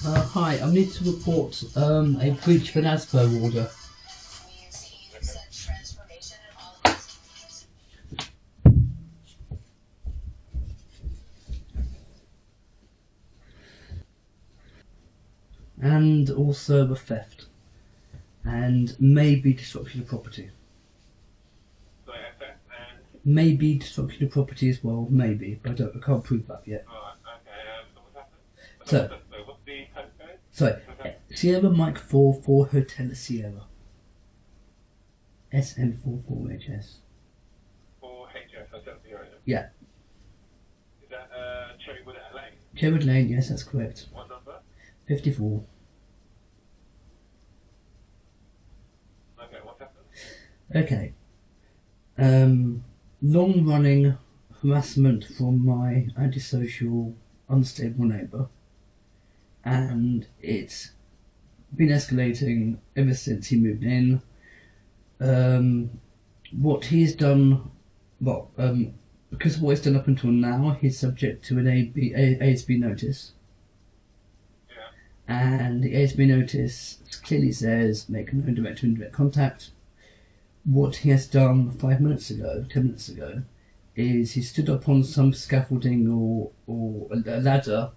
Hi, I need to report a breach of an ASB order. And also a theft. And maybe destruction of property. Sorry, FF and... Maybe destruction of property as well, maybe, but I can't prove that yet. Alright, okay, so what's happened? So, what's the postcode? sorry, Sierra Mike 4 Hotel Sierra. SN44HS. 4HS, Hotel Sierra. Yeah. Is that Cherrywood Lane? Cherrywood Lane, yes, that's correct. What number? 54. Okay, what's happened? Okay. Long-running harassment from my antisocial, unstable neighbour, and it's been escalating ever since he moved in. What he's done, because of what he's done up until now, he's subject to an ASB notice. Yeah. And the ASB notice clearly says make no direct or indirect contact. What he has done 10 minutes ago, is he stood up on some scaffolding or a ladder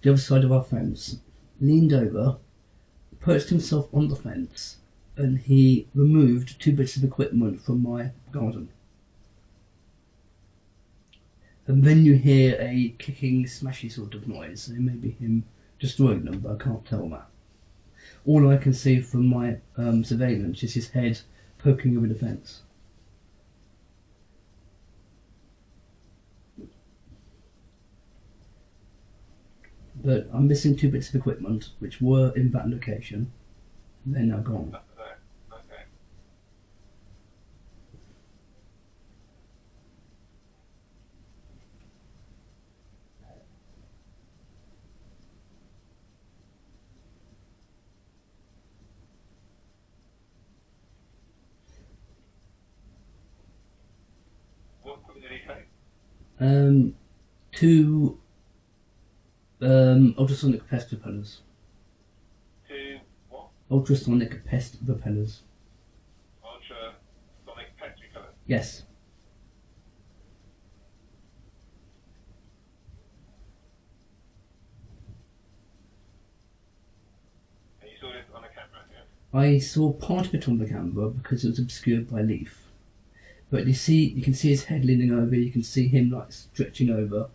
the other side of our fence, leaned over, perched himself on the fence, and he removed 2 bits of equipment from my garden. And then you hear a kicking, smashy sort of noise. It may be him destroying them, but I can't tell that. All I can see from my surveillance is his head poking over the fence. But I'm missing 2 bits of equipment, which were in that location. They're now gone. Okay. What equipment did he take? 2 ultrasonic pest repellers. 2 what? Ultrasonic pest repellers. Ultrasonic pest repellers? Yes. And you saw this on a camera, yeah? I saw part of it on the camera because it was obscured by leaf. But you can see his head leaning over, you can see him like stretching over,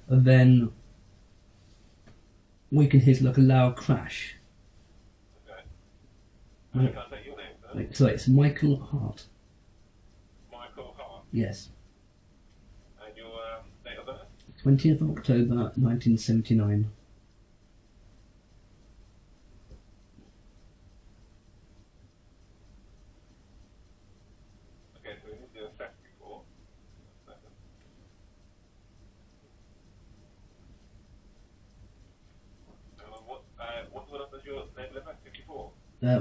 and then we can hear like a loud crash. Okay. And you can't take your name, sir? Sorry, it's Michael Hart. Michael Hart? Yes. And your date of birth? 20th of October 1979. Okay, so we need to do a theft report. What number does your neighbour live at? 54?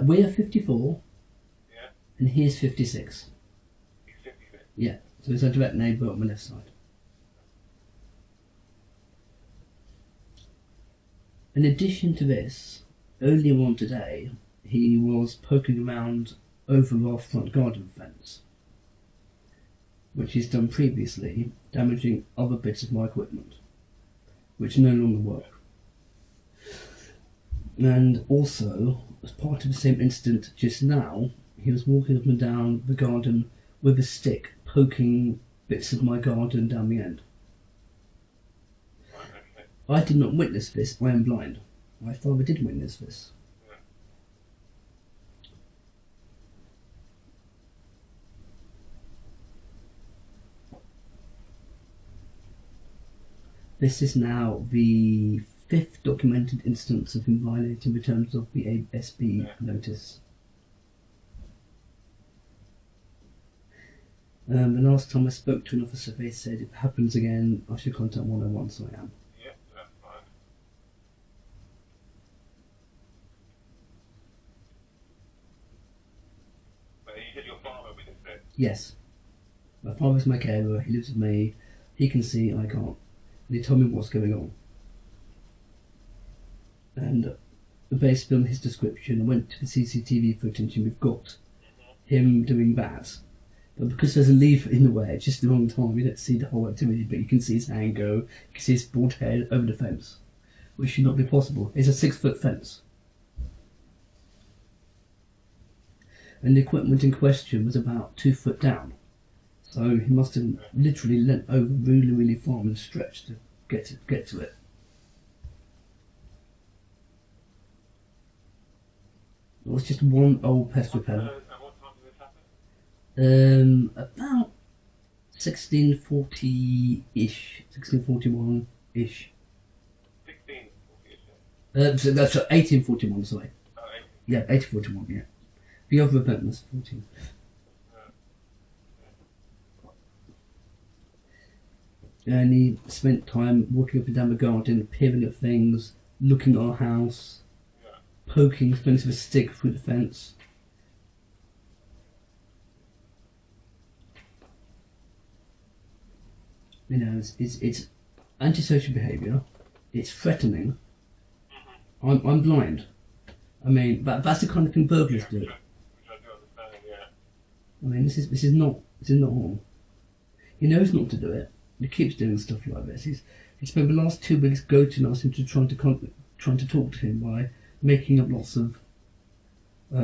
We're 54. Yeah. And he's 56. He's 56. Yeah, so it's a direct neighbour on the left side. In addition to this, earlier on today, he was poking around over our front garden fence, which he's done previously, damaging other bits of my equipment, which no longer work. And also, as part of the same incident just now, he was walking up and down the garden with a stick, poking bits of my garden down the end. Okay. I did not witness this, I am blind. My father did witness this. Yeah. This is now the 5th documented instance of him violating the terms of the ASB notice. The last time I spoke to an officer, they said if it happens again, I should contact 101, so I am. Yep, that's fine. But you said your father witnessed it? Yes. My father's my carer, he lives with me, he can see, I can't. And he told me what's going on. and based on his description, I went to the CCTV footage and we've got him doing that. But because there's a leaf in the way, it's just the wrong time, you don't see the whole activity, but you can see his hand go, you can see his bald head over the fence, which should not be possible. It's a 6-foot fence. And the equipment in question was about 2 foot down. So he must have literally leant over really, really far and stretched to get to it. It was just one old pest repeller. And what time did this happen? About 1640-ish, 1641-ish. 1640-ish. So that's 1841, sorry. Oh, 18. Yeah, 1841, yeah. The other event was 14. And he spent time walking up and down the garden, peering at things, looking at our house, poking things with a stick through the fence. You know, it's antisocial behaviour. It's threatening. I'm blind. I mean, that's the kind of thing burglars do. Which I do understand, yeah. I mean, this is not wrong. He knows not to do it. He keeps doing stuff like this. He's spent the last 2 weeks goading us into trying to talk to him by making up lots of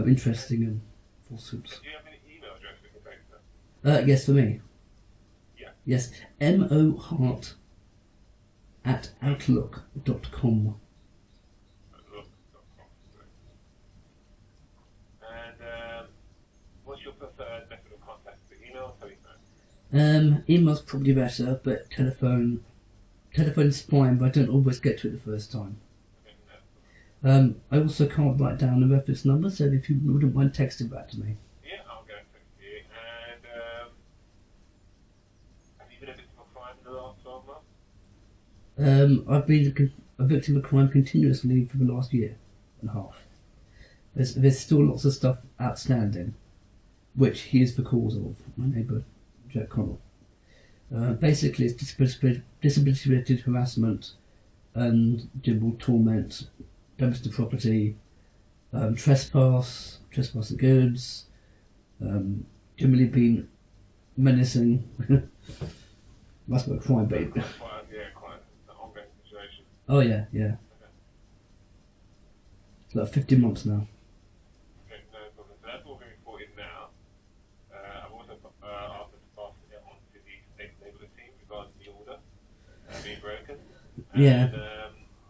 interesting and falsehoods. Do you have any email address we can take, sir? Yes, for me. Yeah. Yes, mohart@outlook.com. And what's your preferred method of contact? The email or telephone? Email's probably better, but telephone's fine, but I don't always get to it the first time. Okay, no. I also can't write down the reference number, so if you wouldn't mind texting back to me. Yeah, I'll get it to you. And have you been a victim of crime in the last 12 months? I've been a victim of crime continuously for the last year and a half. There's still lots of stuff outstanding, which he is the cause of, my neighbour Jack Connell. Basically, it's disability-related harassment and general torment, damage to property, trespass of goods, generally being menacing. That's not a crime, babe. Quite an ongoing situation. Oh yeah. It's about 15 months now. Okay, no problem. So that's all being reported now. I've also asked them to pass it on to the state neighbourhood team regarding the order being broken. Yeah. And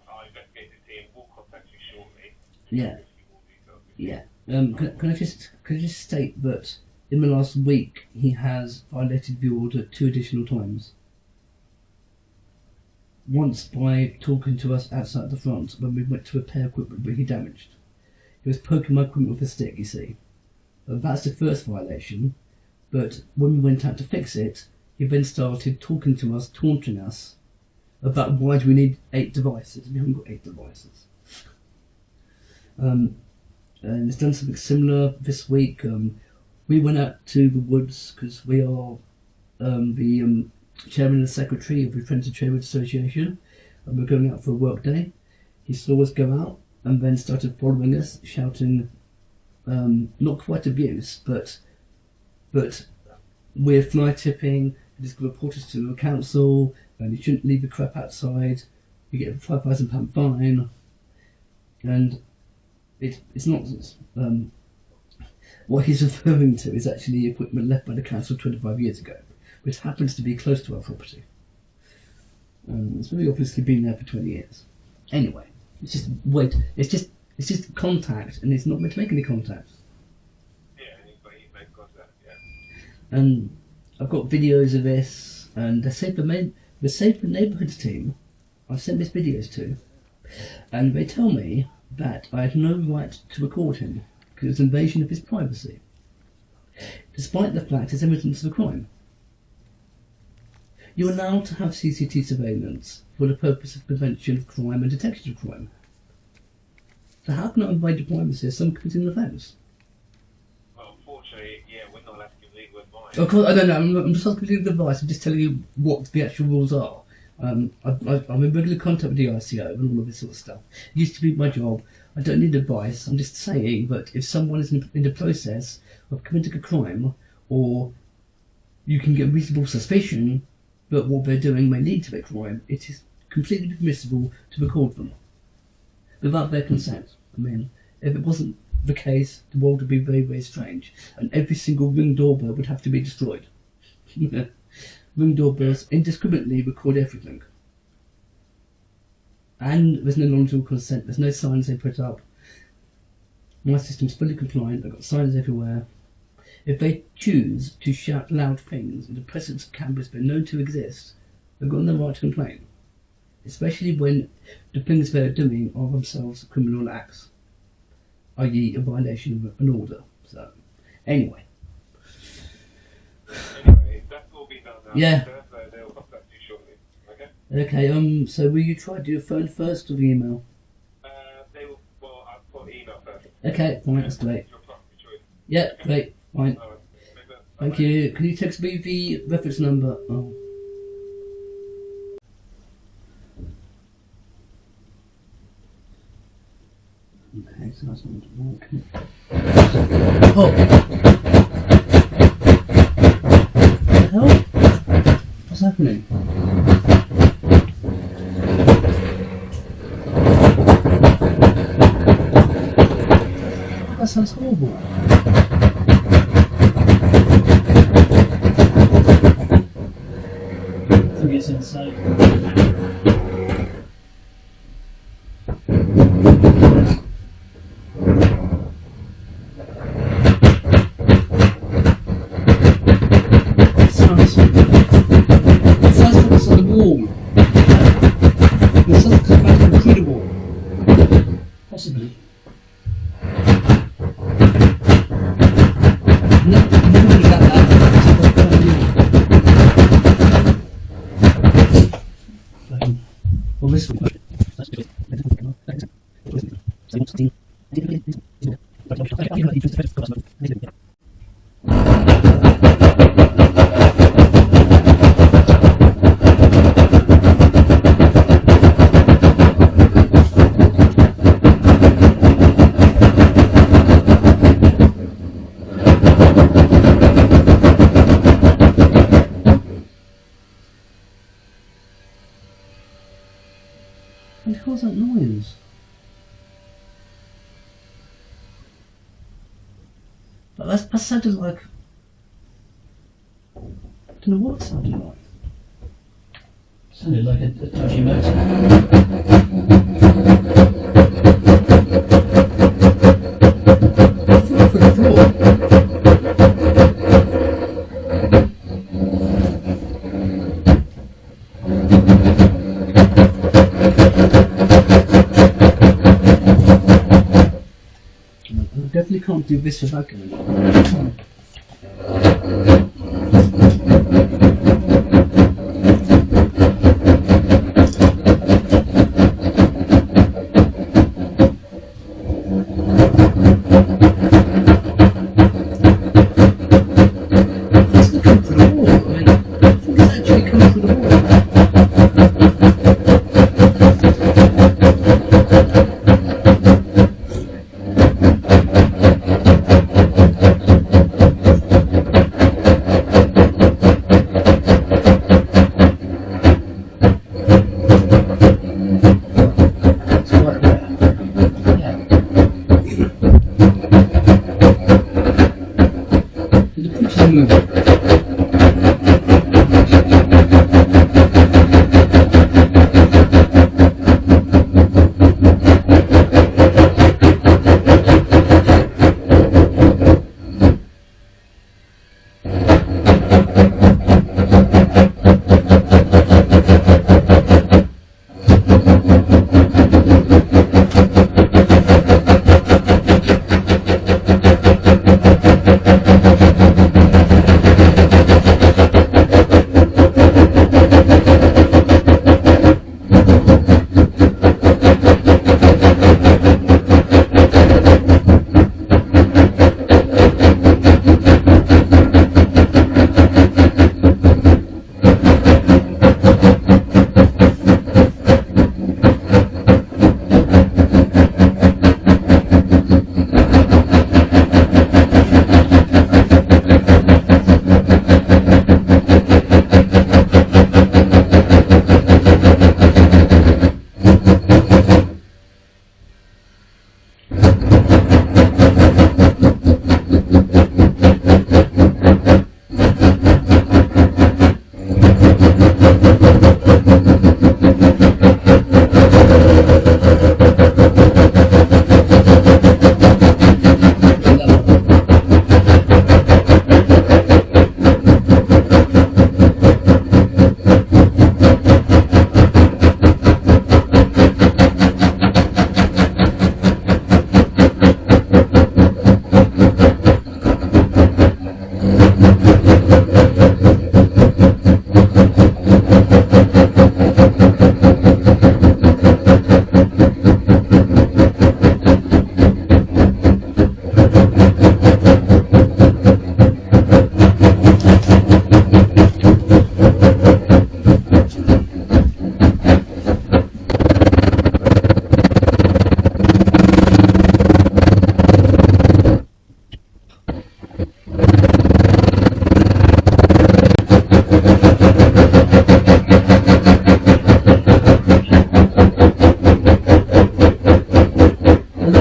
our investigative team will contact you shortly. Yeah. With a few more details. Yeah. Can I just state that in the last week he has violated the order 2 additional times. Once by talking to us outside the front when we went to repair equipment that he damaged. He was poking my equipment with a stick, you see. That's the first violation, but when we went out to fix it, he then started talking to us, taunting us about why do we need 8 devices. We haven't got 8 devices. And he's done something similar this week. We went out to the woods because we are the chairman and secretary of the Friends of Trade Association, and we're going out for a work day. He saw us go out and then started following us, shouting, not quite abuse, but we're fly tipping, he's going to report us to the council, and you shouldn't leave the crap outside, you get a £5,000 fine, and it's nonsense. What he's referring to is actually equipment left by the council 25 years ago, which happens to be close to our property. It's very obviously been there for 20 years. Anyway, it's just contact, and it's not meant to make any contact. Yeah, anybody make contact, yeah. And I've got videos of this, and the Safer Neighbourhoods team I've sent these videos to, and they tell me that I have no right to record him because it's an invasion of his privacy, despite the fact it's evidence of a crime. You're allowed to have CCTV surveillance for the purpose of prevention of crime and detection of crime. So how can I invade your privacy if someone committing an offence? Well, unfortunately, yeah, we're not allowed to give legal advice. Of course, I don't know. I'm just asking legal advice. I'm just telling you what the actual rules are. I'm in regular contact with the ICO and all of this sort of stuff. It used to be my job. I don't need advice. I'm just saying that if someone is in the process of committing a crime, or you can get reasonable suspicion that what they're doing may lead to a crime, it is completely permissible to record them without their consent. I mean, if it wasn't the case, the world would be very, very strange, and every single Ring doorbell would have to be destroyed. Ring doorbells indiscriminately record everything. And there's no knowledgeable consent, there's no signs they put up. My system's fully compliant, I've got signs everywhere. If they choose to shout loud things in the presence of cameras they're known to exist, they've got no right to complain. Especially when the things they're doing are themselves criminal acts, i.e. a violation of an order. So, anyway. That's all been done now. Yeah. So they'll contact you shortly. Okay? Okay, so will you try to do your phone first or the email? They will, well, I'll put email first. Okay, fine, that's great. Your choice. Yeah, great, fine. Thank Bye-bye. you. Can you text me the reference number? Oh. Okay, so that's not working. Oh! What the hell? What's happening? That sounds horrible. I think it's insane. It sounds like it's on the wall. It sounds like it's about through the wall. Possibly. Never got that. Well, this one. What the hell's that noise? That sounded like... I don't know what it sounded like. It sounded like a dodgy motor. I thought I put the floor. I definitely can't do this without going on. It's not coming through the wall. I mean, I think it's actually coming through the wall.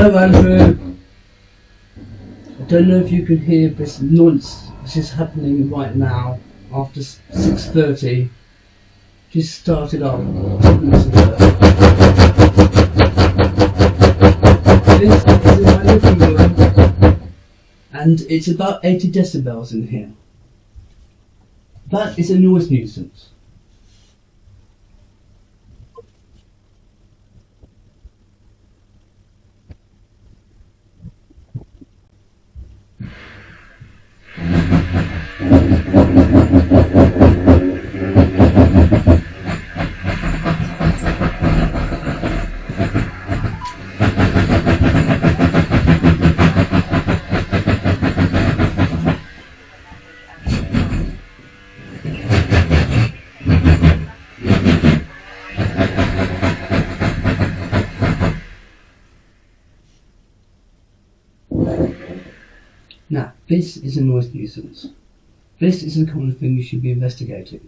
Hello, Andrew. I don't know if you can hear this noise which is happening right now after 6:30. Just started up 10 minutes ago. This is in my living room, and it's about 80 decibels in here. That is a noise nuisance. Now, this is a noise nuisance. This is the kind of thing you should be investigating.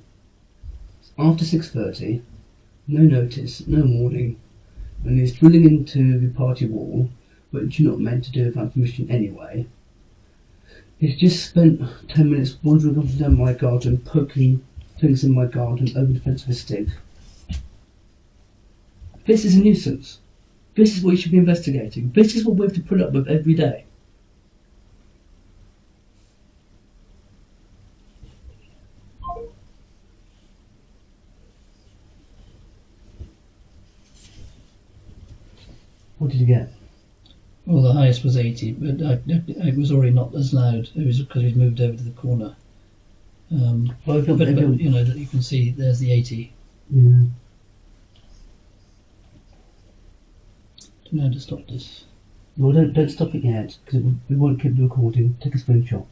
After 6:30, no notice, no warning, and he's drilling into the party wall, which you're not meant to do without permission anyway. He's just spent 10 minutes wandering up and down my garden, poking things in my garden over the fence with a stick. This is a nuisance. This is what you should be investigating. This is what we have to put up with every day. What did you get? Well, the highest was 80, but it was already not as loud. It was because we'd moved over to the corner. But you know, that you can see there's the 80. Yeah. Don't know how to stop this. Well, don't stop it yet, because we won't keep the recording. Take a screenshot.